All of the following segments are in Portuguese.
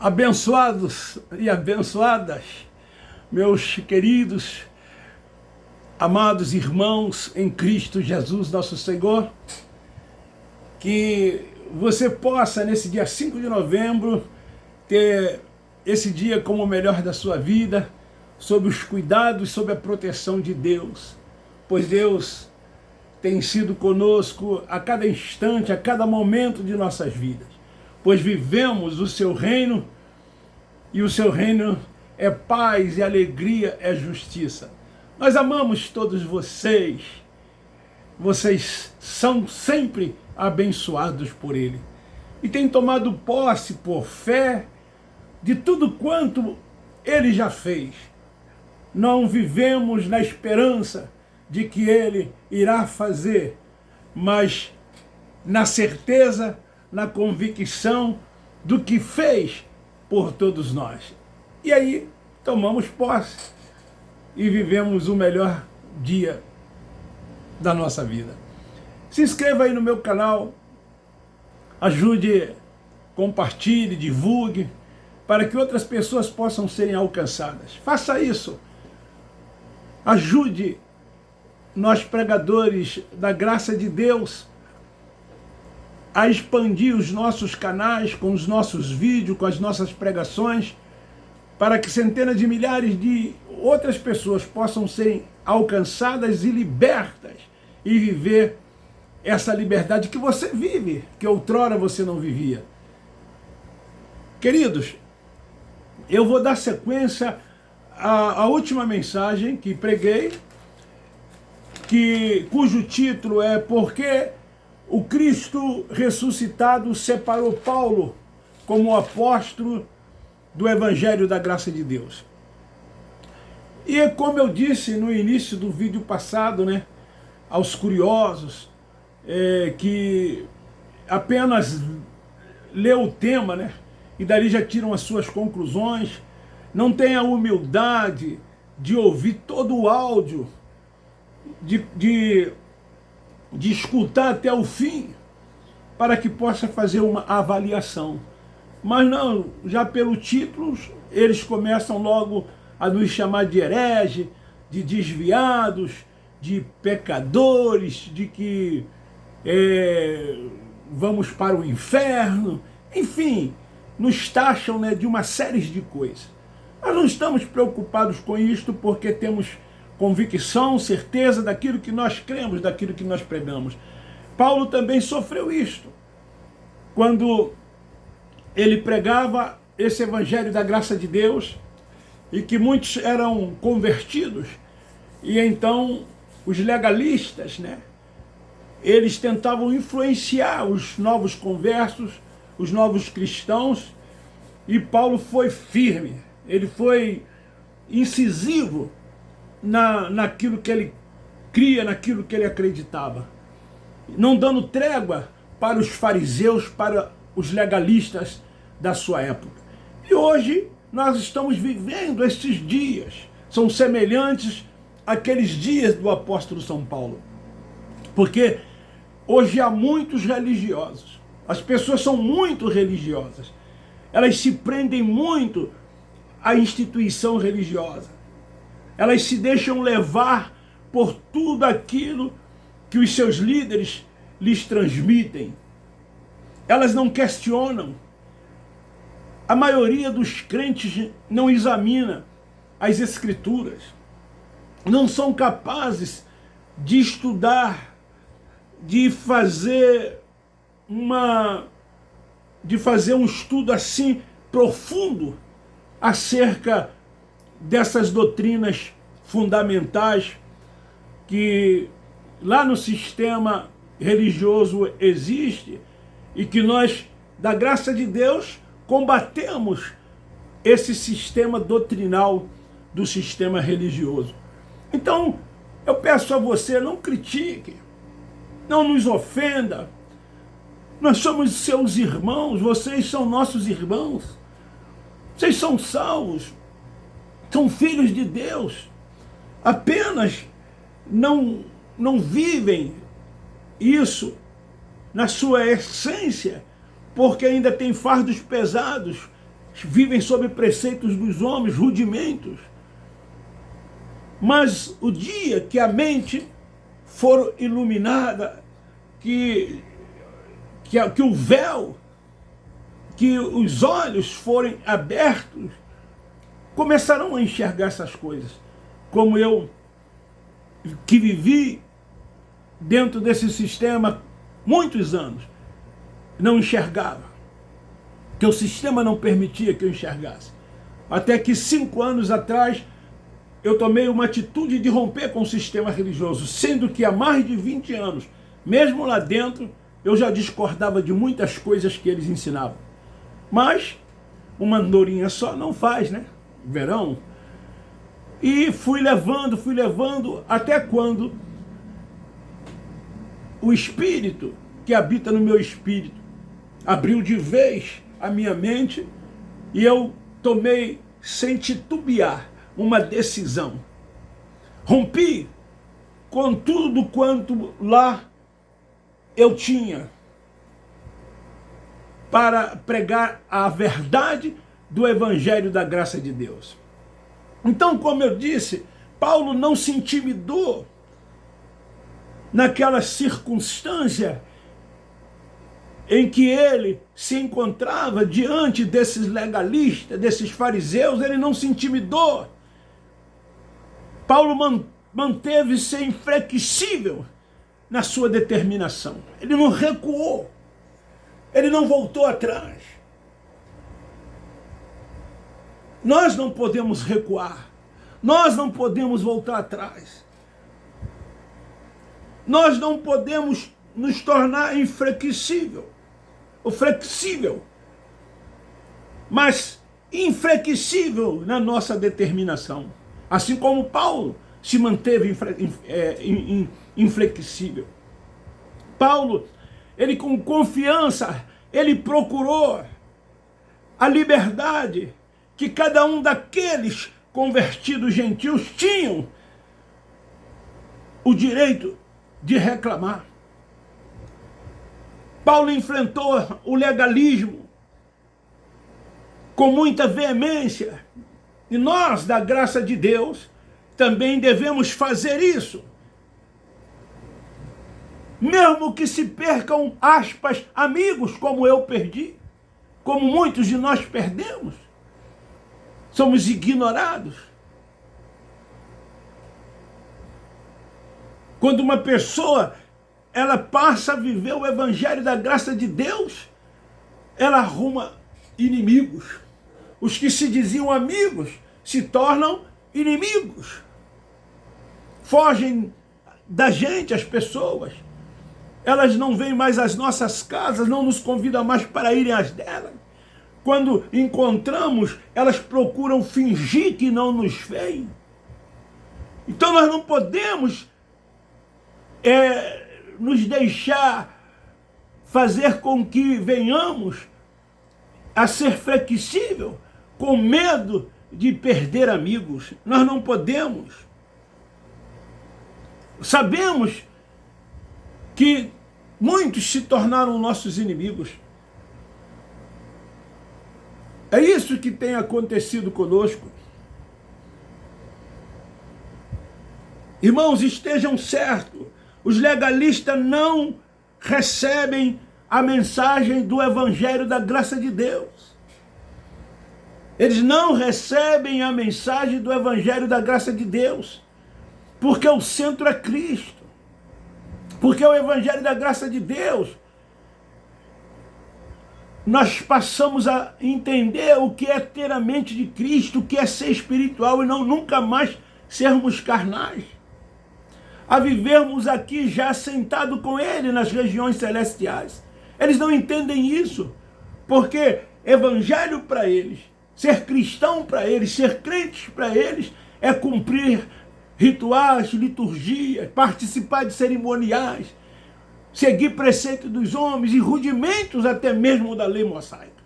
Abençoados e abençoadas, meus queridos, amados irmãos em Cristo Jesus, nosso Senhor, que você possa, nesse dia 5 de novembro, ter esse dia como o melhor da sua vida, sob os cuidados, sob a proteção de Deus, pois Deus tem sido conosco a cada instante, a cada momento de nossas vidas, pois vivemos o seu reino, e o seu reino é paz e alegria, é justiça. Nós amamos todos vocês, vocês são sempre abençoados por Ele, e têm tomado posse por fé de tudo quanto Ele já fez. Não vivemos na esperança de que Ele irá fazer, mas na certeza, na convicção do que fez por todos nós. E aí tomamos posse e vivemos o melhor dia da nossa vida. Se inscreva aí no meu canal, ajude, compartilhe, divulgue, para que outras pessoas possam serem alcançadas. Faça isso. Ajude nós, pregadores da graça de Deus, a expandir os nossos canais com os nossos vídeos, com as nossas pregações, para que centenas de milhares de outras pessoas possam ser alcançadas e libertas e viver essa liberdade que você vive, que outrora você não vivia. Queridos, eu vou dar sequência à última mensagem que preguei, cujo título é Por que o Cristo ressuscitado separou Paulo como apóstolo do Evangelho da Graça de Deus. E como eu disse no início do vídeo passado, aos curiosos, que apenas lê o tema, e dali já tiram as suas conclusões, não tem a humildade de ouvir todo o áudio, de escutar até o fim, para que possa fazer uma avaliação. Mas não, já pelo título, eles começam logo a nos chamar de herege, de desviados, de pecadores, de que vamos para o inferno, enfim, nos taxam de uma série de coisas. Nós não estamos preocupados com isto porque temos convicção, certeza daquilo que nós cremos, daquilo que nós pregamos. Paulo também sofreu isto. Quando ele pregava esse evangelho da graça de Deus, e que muitos eram convertidos, e então os legalistas, eles tentavam influenciar os novos conversos, os novos cristãos, e Paulo foi firme, ele foi incisivo naquilo que ele cria, naquilo que ele acreditava, não dando trégua para os fariseus, para os legalistas da sua época. E hoje nós estamos vivendo estes dias, são semelhantes àqueles dias do apóstolo São Paulo, porque hoje há muitos religiosos, as pessoas são muito religiosas, elas se prendem muito à instituição religiosa, elas se deixam levar por tudo aquilo que os seus líderes lhes transmitem. Elas não questionam. A maioria dos crentes não examina as Escrituras. Não são capazes de estudar, de fazer um estudo assim profundo acerca dessas doutrinas fundamentais que lá no sistema religioso existe, e que nós, da graça de Deus, combatemos esse sistema doutrinal do sistema religioso. Então, eu peço a você, não critique, não nos ofenda. Nós somos seus irmãos, vocês são nossos irmãos. Vocês são salvos, são filhos de Deus. Apenas não vivem isso na sua essência, porque ainda tem fardos pesados, vivem sob preceitos dos homens, rudimentos. Mas o dia que a mente for iluminada, que o véu, que os olhos forem abertos, começarão a enxergar essas coisas. Como eu, que vivi dentro desse sistema muitos anos, não enxergava. Que o sistema não permitia que eu enxergasse. Até que 5 anos atrás, eu tomei uma atitude de romper com o sistema religioso, sendo que há mais de 20 anos, mesmo lá dentro, eu já discordava de muitas coisas que eles ensinavam. Mas uma andorinha só não faz, né? Verão. E fui levando, até quando o Espírito que habita no meu espírito abriu de vez a minha mente e eu tomei, sem titubear, uma decisão. Rompi com tudo quanto lá eu tinha para pregar a verdade do Evangelho da graça de Deus. Então, como eu disse, Paulo não se intimidou naquela circunstância em que ele se encontrava diante desses legalistas, desses fariseus. Ele não se intimidou. Paulo manteve-se inflexível na sua determinação. Ele não recuou. Ele não voltou atrás. Nós não podemos recuar. Nós não podemos voltar atrás. Nós não podemos nos tornar inflexível. Ou flexível. Mas inflexível na nossa determinação. Assim como Paulo se manteve inflexível. Paulo, ele com confiança, ele procurou a liberdade que cada um daqueles convertidos gentios tinham o direito de reclamar. Paulo enfrentou o legalismo com muita veemência. E nós, da graça de Deus, também devemos fazer isso. Mesmo que se percam, aspas, amigos, como eu perdi, como muitos de nós perdemos. Somos ignorados. Quando uma pessoa, ela passa a viver o Evangelho da graça de Deus, ela arruma inimigos. Os que se diziam amigos se tornam inimigos. Fogem da gente as pessoas. Elas não vêm mais às nossas casas, não nos convidam mais para irem às delas. Quando encontramos, elas procuram fingir que não nos veem. Então nós não podemos nos deixar fazer com que venhamos a ser flexível, com medo de perder amigos. Nós não podemos. Sabemos que muitos se tornaram nossos inimigos. É isso que tem acontecido conosco. Irmãos, estejam certos, os legalistas não recebem a mensagem do Evangelho da graça de Deus. Eles não recebem a mensagem do Evangelho da graça de Deus, porque o centro é Cristo. Porque o Evangelho da graça de Deus, nós passamos a entender o que é ter a mente de Cristo, o que é ser espiritual e não nunca mais sermos carnais. A vivermos aqui já sentado com Ele nas regiões celestiais. Eles não entendem isso, porque Evangelho para eles, ser cristão para eles, ser crentes para eles, é cumprir rituais, liturgias, participar de cerimoniais, seguir preceitos dos homens e rudimentos até mesmo da lei mosaica.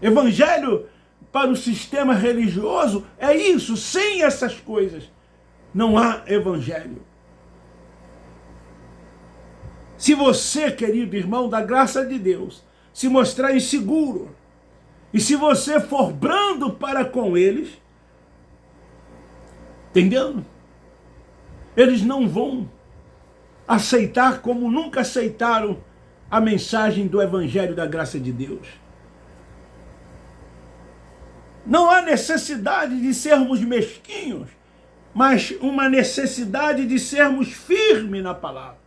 Evangelho para o sistema religioso é isso. Sem essas coisas não há evangelho. Se você, querido irmão, da graça de Deus, se mostrar inseguro E se você for brando para com eles, entendendo? Eles não vão aceitar como nunca aceitaram a mensagem do Evangelho da graça de Deus. Não há necessidade de sermos mesquinhos, mas uma necessidade de sermos firmes na palavra.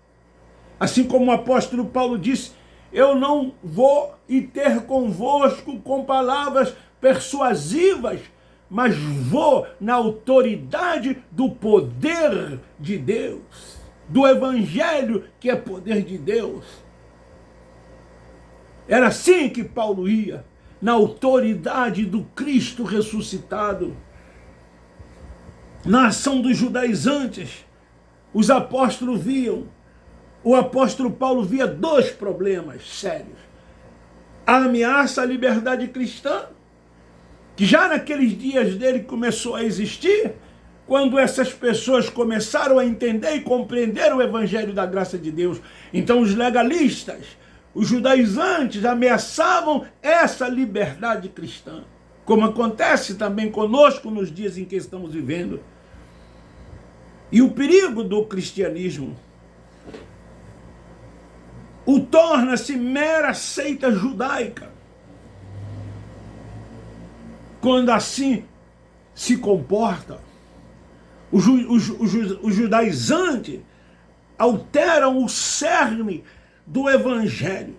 Assim como o apóstolo Paulo disse, eu não vou ir ter convosco com palavras persuasivas, mas vou na autoridade do poder de Deus, do Evangelho que é poder de Deus. Era assim que Paulo ia, na autoridade do Cristo ressuscitado. Na ação dos judaizantes, os apóstolos viam, o apóstolo Paulo via dois problemas sérios. A ameaça à liberdade cristã, que já naqueles dias dele começou a existir, quando essas pessoas começaram a entender e compreender o Evangelho da graça de Deus. Então os legalistas, os judaizantes ameaçavam essa liberdade cristã, como acontece também conosco nos dias em que estamos vivendo. E o perigo do cristianismo o torna-se mera seita judaica, quando assim se comporta. Os judaizantes alteram o cerne do Evangelho,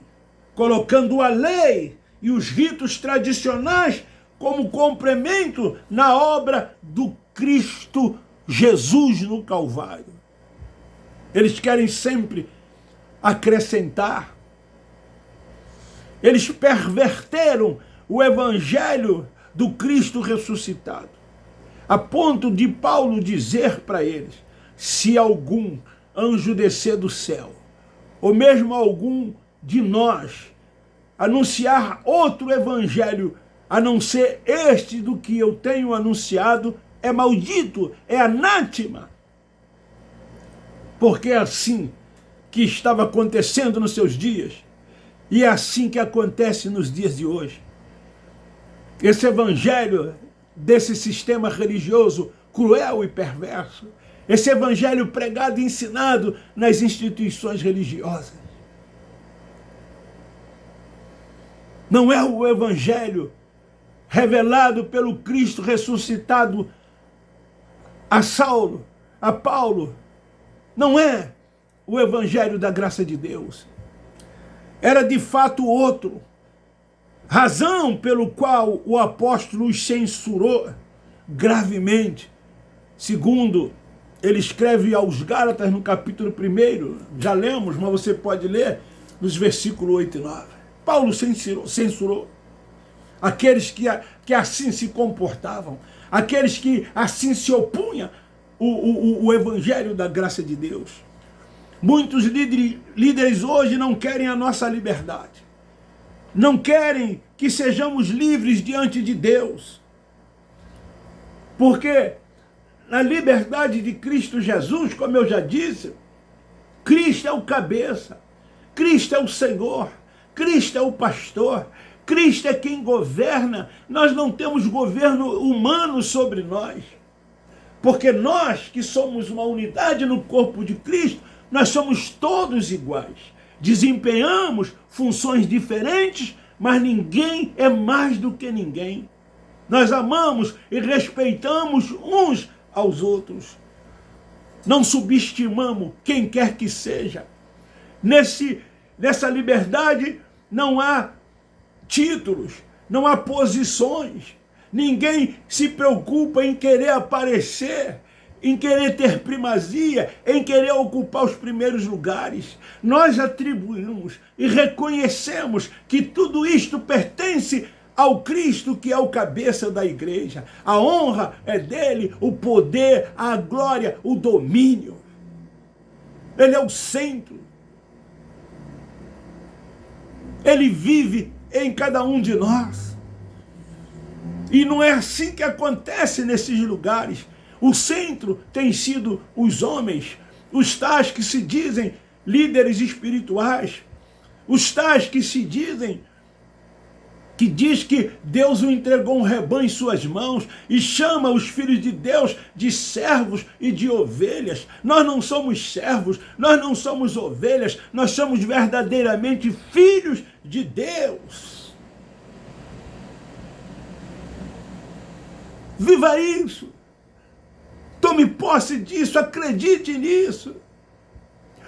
colocando a lei e os ritos tradicionais como complemento na obra do Cristo Jesus no Calvário. Eles querem sempre acrescentar. Eles perverteram o Evangelho do Cristo ressuscitado, a ponto de Paulo dizer para eles, se algum anjo descer do céu, ou mesmo algum de nós, anunciar outro evangelho, a não ser este do que eu tenho anunciado, é maldito, é anátema. Porque é assim que estava acontecendo nos seus dias, e é assim que acontece nos dias de hoje. Esse evangelho desse sistema religioso cruel e perverso, esse evangelho pregado e ensinado nas instituições religiosas, não é o evangelho revelado pelo Cristo ressuscitado a Saulo, a Paulo, não é o evangelho da graça de Deus. Era de fato outro, razão pelo qual o apóstolo os censurou gravemente. Segundo ele escreve aos Gálatas no capítulo 1, já lemos, mas você pode ler nos versículos 8 e 9. Paulo censurou aqueles que assim se comportavam, aqueles que assim se opunham o evangelho da graça de Deus. Muitos líderes hoje não querem a nossa liberdade, não querem que sejamos livres diante de Deus, porque na liberdade de Cristo Jesus, como eu já disse, Cristo é o cabeça, Cristo é o Senhor, Cristo é o pastor, Cristo é quem governa. Nós não temos governo humano sobre nós, porque nós que somos uma unidade no corpo de Cristo, nós somos todos iguais, desempenhamos funções diferentes, mas ninguém é mais do que ninguém. Nós amamos e respeitamos uns aos outros. Não subestimamos quem quer que seja. Nessa liberdade não há títulos, não há posições. Ninguém se preocupa em querer aparecer, em querer ter primazia, em querer ocupar os primeiros lugares. Nós atribuímos e reconhecemos que tudo isto pertence ao Cristo, que é o cabeça da igreja. A honra é dele, o poder, a glória, o domínio. Ele é o centro. Ele vive em cada um de nós. E não é assim que acontece nesses lugares. O centro tem sido os homens, os tais que se dizem líderes espirituais, os tais que se dizem que diz que Deus o entregou um rebanho em suas mãos e chama os filhos de Deus de servos e de ovelhas. Nós não somos servos, nós não somos ovelhas, nós somos verdadeiramente filhos de Deus. Viva isso, tome posse disso, acredite nisso,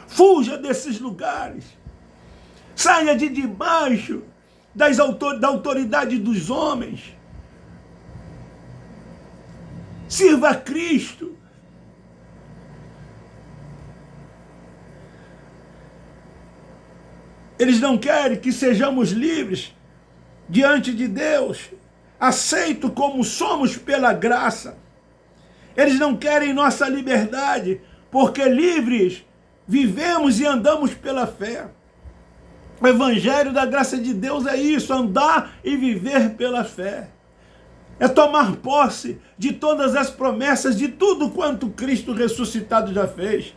fuja desses lugares, saia de debaixo da autoridade dos homens, sirva a Cristo. Eles não querem que sejamos livres diante de Deus, aceitos como somos pela graça. Eles não querem nossa liberdade, porque livres vivemos e andamos pela fé. O evangelho da graça de Deus é isso, andar e viver pela fé. É tomar posse de todas as promessas, de tudo quanto Cristo ressuscitado já fez.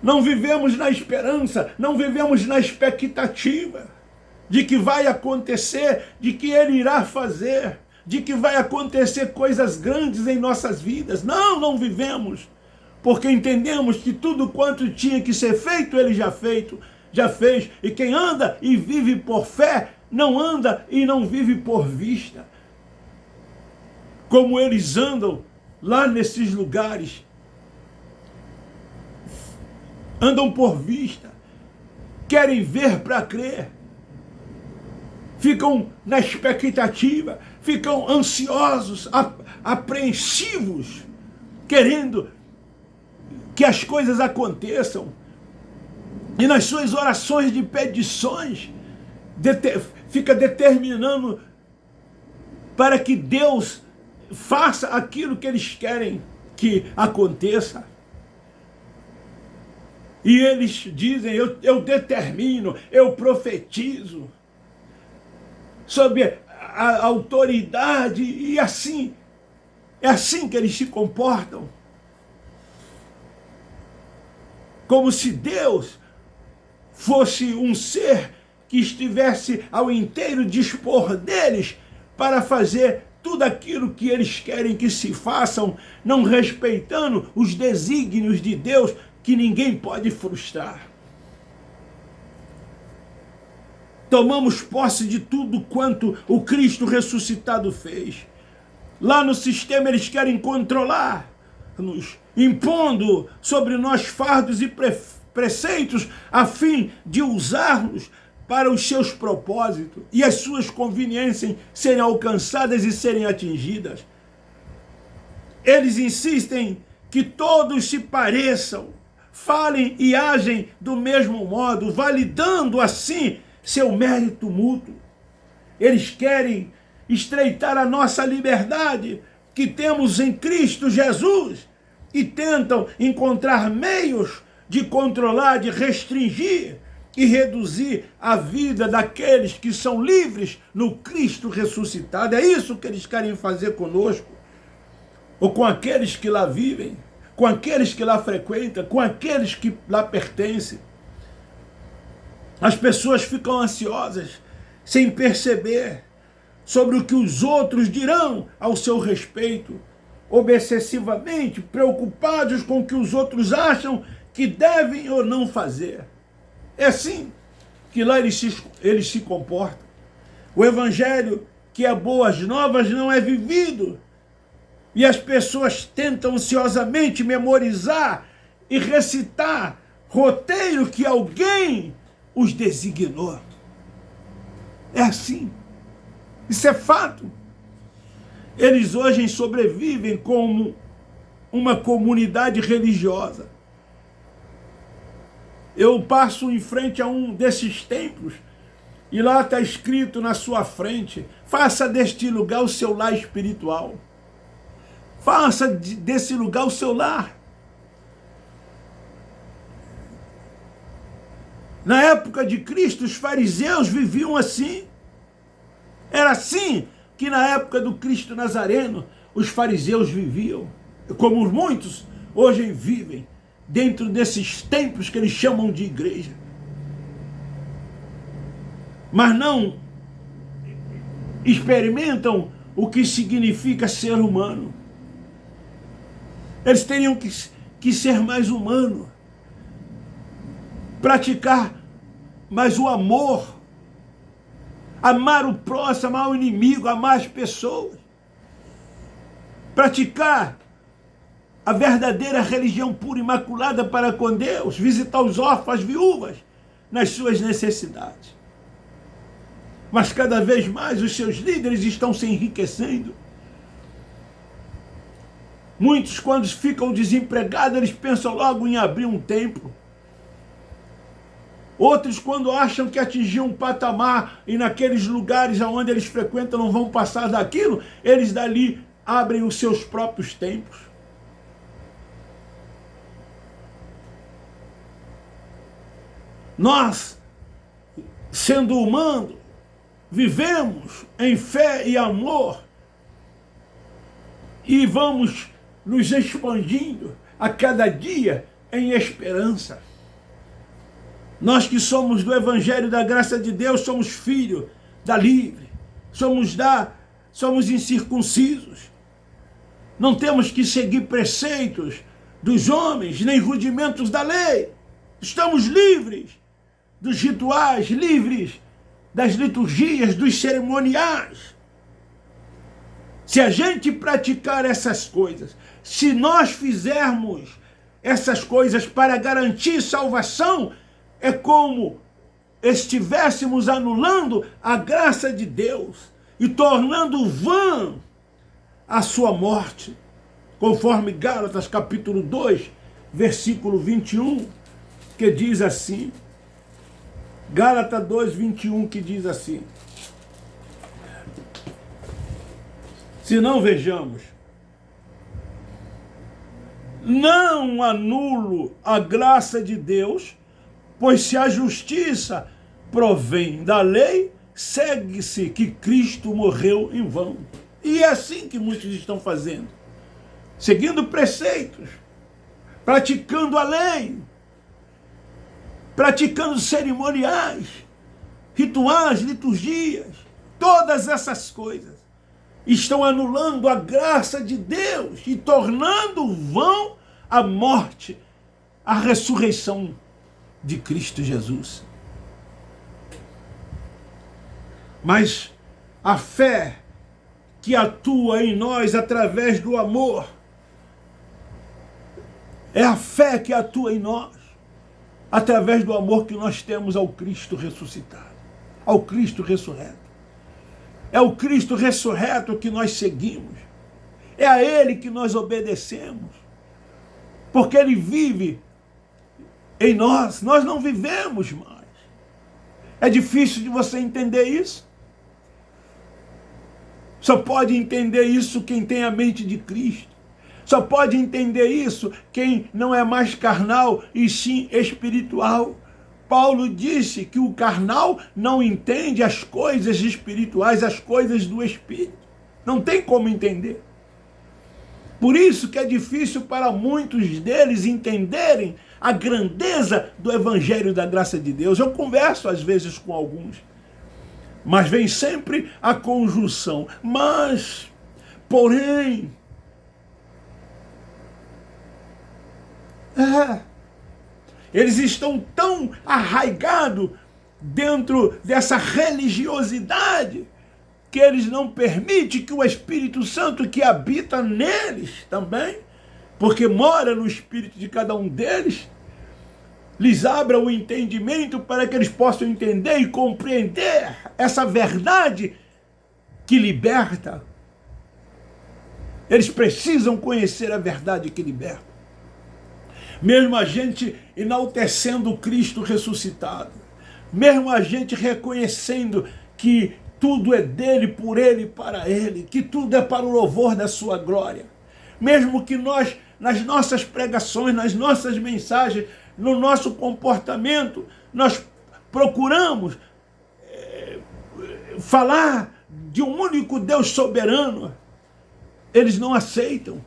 Não vivemos na esperança, não vivemos na expectativa de que vai acontecer, de que Ele irá fazer, de que vai acontecer coisas grandes em nossas vidas. Não, não vivemos, porque entendemos que tudo quanto tinha que ser feito, Ele já fez, e quem anda e vive por fé, não anda e não vive por vista. Como eles andam lá nesses lugares, andam por vista, querem ver para crer, ficam na expectativa, ficam ansiosos, apreensivos, querendo que as coisas aconteçam. E nas suas orações de petições, fica determinando para que Deus faça aquilo que eles querem que aconteça. E eles dizem, eu determino, eu profetizo sobre a autoridade, e assim, é assim que eles se comportam. Como se Deus fosse um ser que estivesse ao inteiro dispor deles para fazer tudo aquilo que eles querem que se façam, não respeitando os desígnios de Deus que ninguém pode frustrar. Tomamos posse de tudo quanto o Cristo ressuscitado fez. Lá no sistema eles querem controlar-nos, impondo sobre nós fardos e preceitos a fim de usar-nos para os seus propósitos e as suas conveniências serem alcançadas e serem atingidas. Eles insistem que todos se pareçam, falem e agem do mesmo modo, validando assim seu mérito mútuo. Eles querem estreitar a nossa liberdade que temos em Cristo Jesus e tentam encontrar meios de controlar, de restringir e reduzir a vida daqueles que são livres no Cristo ressuscitado. É isso que eles querem fazer conosco, ou com aqueles que lá vivem, com aqueles que lá frequentam, com aqueles que lá pertencem. As pessoas ficam ansiosas, sem perceber, sobre o que os outros dirão ao seu respeito, obsessivamente preocupados com o que os outros acham que devem ou não fazer. É assim que lá eles se comportam. O evangelho, que é boas novas, não é vivido. E as pessoas tentam ansiosamente memorizar e recitar roteiro que alguém os designou. É assim. Isso é fato. Eles hoje sobrevivem como uma comunidade religiosa. Eu passo em frente a um desses templos e lá está escrito na sua frente: faça deste lugar o seu lar espiritual. Faça desse lugar o seu lar. Na época de Cristo, os fariseus viviam assim. Era assim que na época do Cristo Nazareno, os fariseus viviam, como muitos hoje vivem, dentro desses templos que eles chamam de igreja. Mas não experimentam o que significa ser humano. Eles teriam que ser mais humanos, praticar mais o amor, amar o próximo, amar o inimigo, amar as pessoas, praticar a verdadeira religião pura e imaculada para com Deus, visitar os órfãos, as viúvas, nas suas necessidades. Mas cada vez mais os seus líderes estão se enriquecendo. Muitos, quando ficam desempregados, eles pensam logo em abrir um templo. Outros, quando acham que atingiram um patamar e naqueles lugares onde eles frequentam não vão passar daquilo, eles dali abrem os seus próprios templos. Nós, sendo humanos, vivemos em fé e amor e vamos nos expandindo a cada dia em esperança. Nós que somos do Evangelho da Graça de Deus, somos filhos da livre, somos incircuncisos. Não temos que seguir preceitos dos homens, nem rudimentos da lei. Estamos livres dos rituais, livres das liturgias, dos cerimoniais. Se a gente praticar essas coisas, se nós fizermos essas coisas para garantir salvação, é como estivéssemos anulando a graça de Deus e tornando vã a sua morte, conforme Gálatas capítulo 2, versículo 21, que diz assim, Gálatas 2, 21, que diz assim, se não vejamos, não anulo a graça de Deus, pois se a justiça provém da lei, segue-se que Cristo morreu em vão. E é assim que muitos estão fazendo, seguindo preceitos, praticando a lei, praticando cerimoniais, rituais, liturgias, todas essas coisas estão anulando a graça de Deus e tornando vão a morte, a ressurreição de Cristo Jesus. Mas a fé que atua em nós através do amor, é a fé que atua em nós através do amor que nós temos ao Cristo ressuscitado, ao Cristo ressurreto. É o Cristo ressurreto que nós seguimos, é a Ele que nós obedecemos, porque Ele vive em nós, nós não vivemos mais. É difícil de você entender isso. Só pode entender isso quem tem a mente de Cristo. Só pode entender isso quem não é mais carnal e sim espiritual. Paulo disse que o carnal não entende as coisas espirituais, as coisas do Espírito. Não tem como entender. Por isso que é difícil para muitos deles entenderem a grandeza do Evangelho da Graça de Deus. Eu converso às vezes com alguns, mas vem sempre a conjunção. Mas, porém, eles estão tão arraigados dentro dessa religiosidade que eles não permitem que o Espírito Santo que habita neles também, porque mora no espírito de cada um deles, lhes abra o entendimento para que eles possam entender e compreender essa verdade que liberta. Eles precisam conhecer a verdade que liberta. Mesmo a gente enaltecendo o Cristo ressuscitado, mesmo a gente reconhecendo que tudo é dele, por ele e para ele, que tudo é para o louvor da sua glória, mesmo que nós, nas nossas pregações, nas nossas mensagens, no nosso comportamento, nós procuramos falar de um único Deus soberano, eles não aceitam.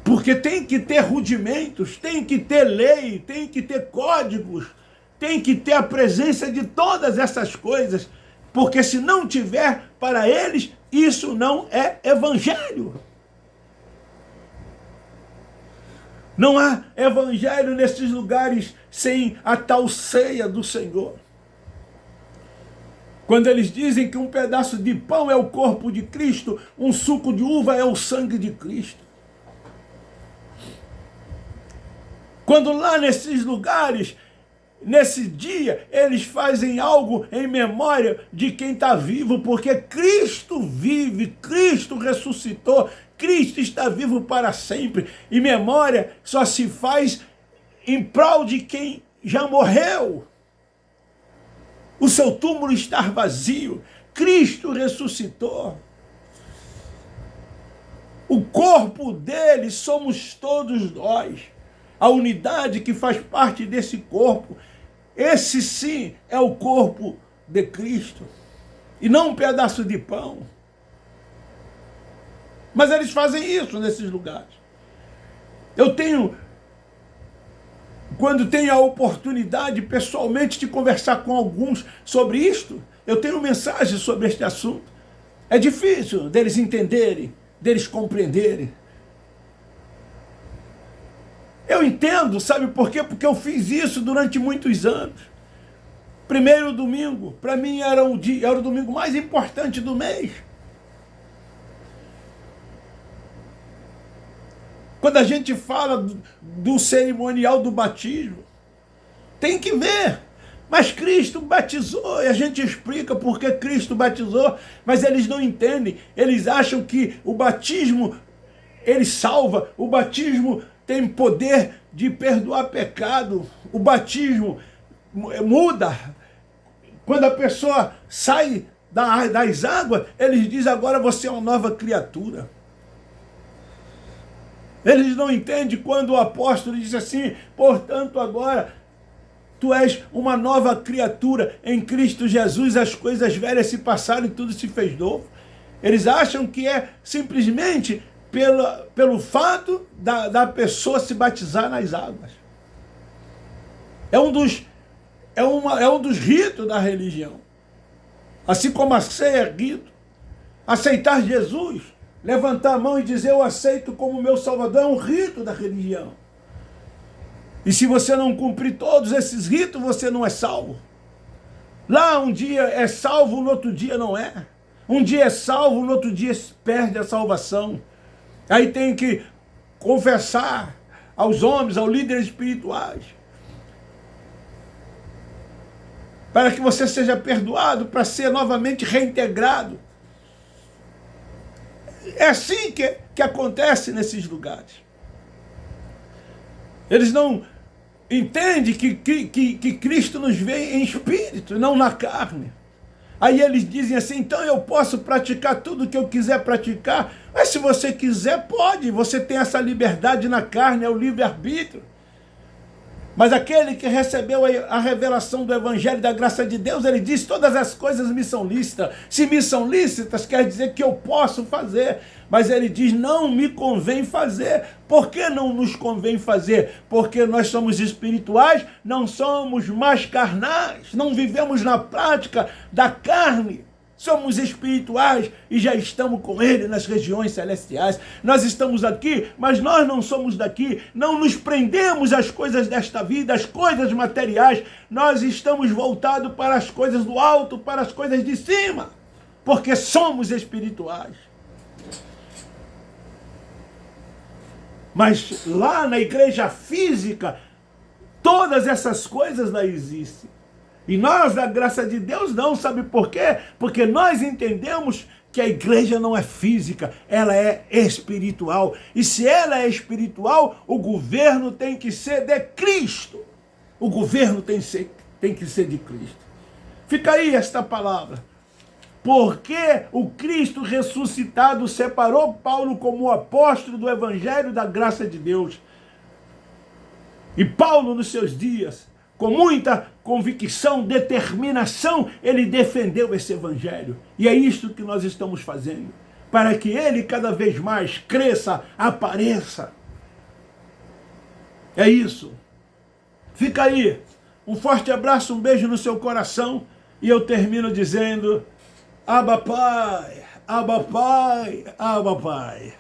Porque tem que ter rudimentos, tem que ter lei, tem que ter códigos, tem que ter a presença de todas essas coisas Porque se não tiver, para eles, isso não é evangelho. Não há evangelho nesses lugares sem a tal ceia do Senhor. Quando eles dizem que um pedaço de pão é o corpo de Cristo, um suco de uva é o sangue de Cristo. Quando lá nesses lugares, nesse dia, eles fazem algo em memória de quem está vivo, porque Cristo vive, Cristo ressuscitou, Cristo está vivo para sempre. E memória só se faz em prol de quem já morreu. O seu túmulo está vazio, Cristo ressuscitou. O corpo dele somos todos nós. A unidade que faz parte desse corpo, esse sim é o corpo de Cristo, e não um pedaço de pão. Mas eles fazem isso nesses lugares. Quando tenho a oportunidade pessoalmente de conversar com alguns sobre isto, eu tenho mensagem sobre este assunto. É difícil deles entenderem, deles compreenderem. Eu entendo, sabe por quê? Porque eu fiz isso durante muitos anos. Primeiro domingo, para mim era o domingo mais importante do mês. Quando a gente fala do cerimonial do batismo, tem que ver. Mas Cristo batizou, e a gente explica por que Cristo batizou, mas eles não entendem. Eles acham que o batismo, ele salva, o batismo tem poder de perdoar pecado, o batismo muda. Quando a pessoa sai das águas, eles dizem agora você é uma nova criatura. Eles não entendem quando o apóstolo diz assim, portanto agora tu és uma nova criatura em Cristo Jesus, as coisas velhas se passaram e tudo se fez novo. Eles acham que é simplesmente pelo fato da pessoa se batizar nas águas. É um dos ritos da religião. Assim como a ceia é rito. Aceitar Jesus, levantar a mão e dizer eu aceito como meu Salvador, é um rito da religião. E se você não cumprir todos esses ritos, você não é salvo. Lá um dia é salvo, no outro dia não é. Um dia é salvo, no outro dia perde a salvação. Aí tem que confessar aos homens, aos líderes espirituais, para que você seja perdoado, para ser novamente reintegrado. É assim que acontece nesses lugares. Eles não entendem que Cristo nos vê em espírito, não na carne. Aí eles dizem assim, então eu posso praticar tudo o que eu quiser praticar, mas se você quiser, pode, você tem essa liberdade na carne, é o livre-arbítrio. Mas aquele que recebeu a revelação do Evangelho da graça de Deus, ele diz, todas as coisas me são lícitas. Se me são lícitas, quer dizer que eu posso fazer. Mas ele diz, não me convém fazer. Por que não nos convém fazer? Porque nós somos espirituais, não somos mais carnais, não vivemos na prática da carne. Somos espirituais e já estamos com Ele nas regiões celestiais. Nós estamos aqui, mas nós não somos daqui. Não nos prendemos às coisas desta vida, às coisas materiais. Nós estamos voltados para as coisas do alto, para as coisas de cima, porque somos espirituais. Mas lá na igreja física, todas essas coisas não existem. E nós, da graça de Deus, não. Sabe por quê? Porque nós entendemos que a igreja não é física, ela é espiritual. E se ela é espiritual, o governo tem que ser de Cristo. O governo tem que ser de Cristo. Fica aí esta palavra. Porque o Cristo ressuscitado separou Paulo como apóstolo do Evangelho da graça de Deus. E Paulo, nos seus dias, com muita convicção, determinação, ele defendeu esse evangelho. E é isto que nós estamos fazendo, para que ele cada vez mais cresça, apareça. É isso. Fica aí. Um forte abraço, um beijo no seu coração. E eu termino dizendo, Abba Pai, Abba Pai, Abba Pai.